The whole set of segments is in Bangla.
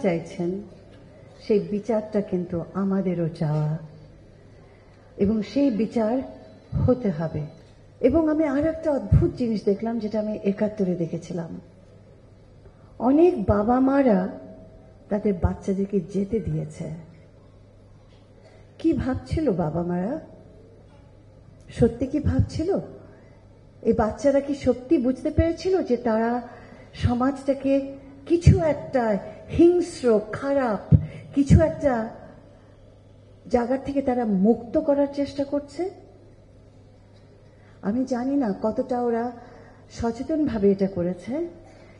চাইছেন, সেই বিচারটা কিন্তু আমাদেরও চাওয়া, এবং সেই বিচার হতে হবে। এবং আমি আর একটা অদ্ভুত জিনিস দেখলাম, যেটা আমি ৭১-এ দেখেছিলাম। অনেক বাবা মারা তাদের বাচ্চাদেরকে যেতে দিয়েছে। কি ভাবছিল বাবা মারা? সত্যি কি ভাবছিল? এই বাচ্চারা কি সত্যি বুঝতে পেরেছিল যে তারা সমাজটাকে কিছু একটা হিংস্র, খারাপ কিছু একটা জায়গা থেকে তারা মুক্ত করার চেষ্টা করছে? আমি জানি না কতটা ওরা সচেতনভাবে এটা করেছে,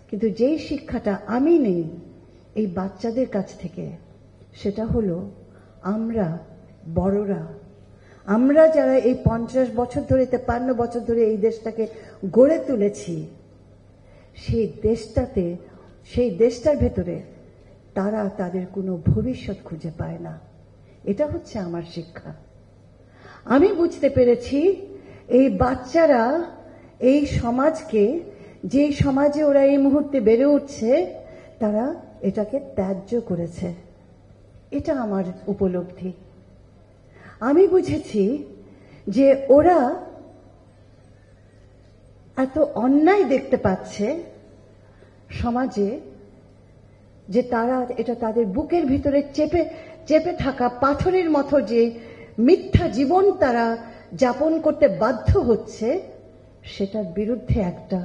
কিন্তু যেই শিক্ষাটা আমি নেই এই বাচ্চাদের কাছ থেকে, সেটা হলো আমরা বড়রা, আমরা যারা এই ৫০ বছর ধরে, ৫৩ বছর ধরে এই দেশটাকে গড়ে তুলেছি, সেই দেশটার ভেতরে তারা তাদের কোনো ভবিষ্যৎ খুঁজে পায় না। এটা হচ্ছে আমার শিক্ষা। আমি বুঝতে পেরেছি এই বাচ্চারা এই সমাজকে, যে সমাজে ওরা এই মুহূর্তে বেড়ে উঠছে, তারা এটাকে ত্যায্য করেছে। এটা আমার উপলব্ধি। আমি বুঝেছি যে ওরা এত অন্যায় দেখতে পাচ্ছে সমাজে, যে তারা এটা তাদের বুকের ভিতরে চেপে থাকা পাথরের মতো যে মিথ্যা জীবন তারা যাপন করতে বাধ্য হচ্ছে, সেটার বিরুদ্ধে একটা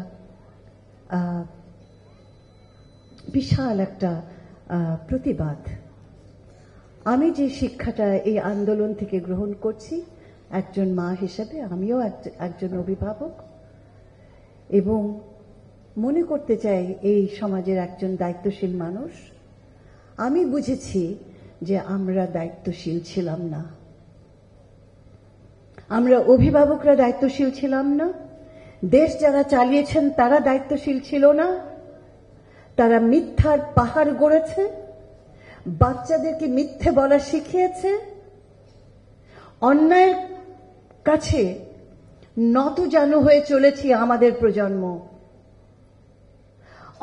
বিশাল একটা প্রতিবাদ। আমি যে শিক্ষাটা এই আন্দোলন থেকে গ্রহণ করছি, একজন মা হিসেবে, আমিও একজন অভিভাবক, এবং মনে করতে চাই এই সমাজের একজন দায়িত্বশীল মানুষ, আমি বুঝেছি যে আমরা দায়িত্বশীল ছিলাম না। আমরা অভিভাবকরা দায়িত্বশীল ছিলাম না। দেশ যারা চালিয়েছেন তারা দায়িত্বশীল ছিল না। তারা মিথ্যার পাহাড় গড়েছে, বাচ্চাদেরকে মিথ্যে বলা শিখিয়েছে, অন্যায়ের কাছে নতজানু হয়ে চলেছি আমাদের প্রজন্ম।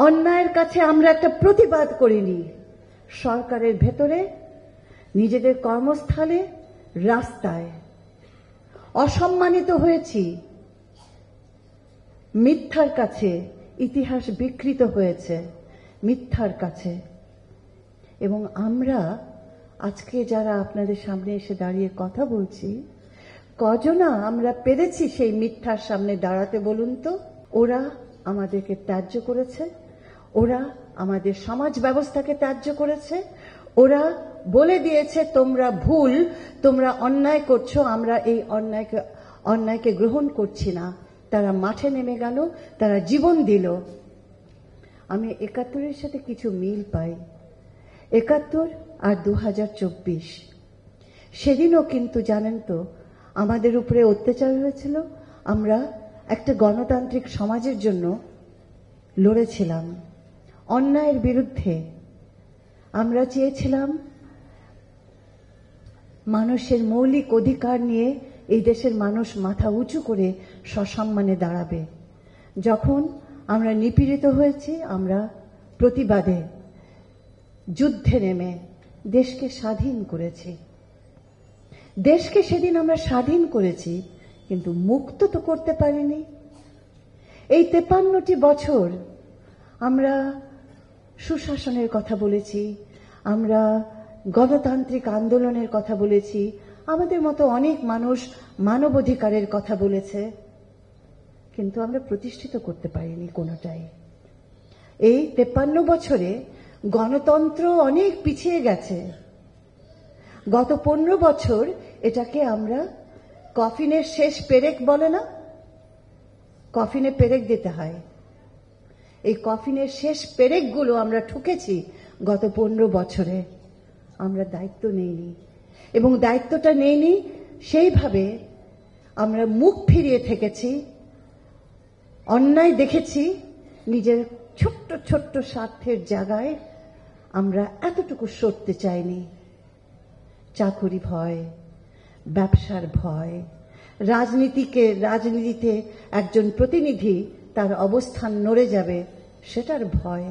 অন্যায়ের কাছে আমরা একটা প্রতিবাদ করিনি। সরকারের ভেতরে, নিজেদের কর্মস্থলে, রাস্তায় অসম্মানিত হয়েছি। মিথ্যার কাছে ইতিহাস বিকৃত হয়েছে, মিথ্যার কাছে। এবং আমরা আজকে যারা আপনাদের সামনে এসে দাঁড়িয়ে কথা বলছি, কজনা আমরা পেরেছি সেই মিথ্যার সামনে দাঁড়াতে বলুন তো? ওরা আমাদেরকে ত্যায্য করেছে, ওরা আমাদের সমাজ ব্যবস্থাকে ত্যায্য করেছে, ওরা বলে দিয়েছে তোমরা ভুল, তোমরা অন্যায় করছো, আমরা এই অন্যায়কে গ্রহণ করছি না। তারা মাঠে নেমে গেল, তারা জীবন দিল। আমি ৭১-এর সাথে কিছু মিল পাই। ৭১ আর ২০২৪, সেদিনও কিন্তু জানেন তো আমাদের উপরে অত্যাচার হয়েছিল। আমরা একটা গণতান্ত্রিক সমাজের জন্য লড়েছিলাম, অন্যায়ের বিরুদ্ধে। আমরা চেয়েছিলাম মানুষের মৌলিক অধিকার নিয়ে এই দেশের মানুষ মাথা উঁচু করে সসম্মানে দাঁড়াবে। যখন আমরা নিপীড়িত হয়েছি, আমরা প্রতিবাদে, যুদ্ধে নেমে দেশকে স্বাধীন করেছি। দেশকে সেদিন আমরা স্বাধীন করেছি, কিন্তু মুক্ত তো করতে পারিনি। এই ৫৩টি বছর আমরা সুশাসনের কথা বলেছি, আমরা গণতান্ত্রিক আন্দোলনের কথা বলেছি, আমাদের মতো অনেক মানুষ মানবাধিকারের কথা বলেছে, কিন্তু আমরা প্রতিষ্ঠিত করতে পারিনি কোনোটাই। এই ৫৩ বছরে গণতন্ত্র অনেক পিছিয়ে গেছে। গত ১৫ বছর এটাকে আমরা কফিনের শেষ পেরেক বলে না, কফিনে পেরেক দিতে হয়, এই কফিনের শেষ পেরেকগুলো আমরা ঠুকেছি গত ১৫ বছরে। আমরা দায়িত্ব নেইনি, এবং দায়িত্বটা নেইনি সেইভাবে আমরা মুখ ফিরিয়ে থেকেছি, অন্যায় দেখেছি, নিজের ছোট্ট ছোট্ট স্বার্থের জায়গায় আমরা এতটুকু সরতে চাইনি। চাকরি ভয়, ব্যবসার ভয়, রাজনীতিতে একজন প্রতিনিধি তার অবস্থান নড়ে যাবে সেটার ভয়।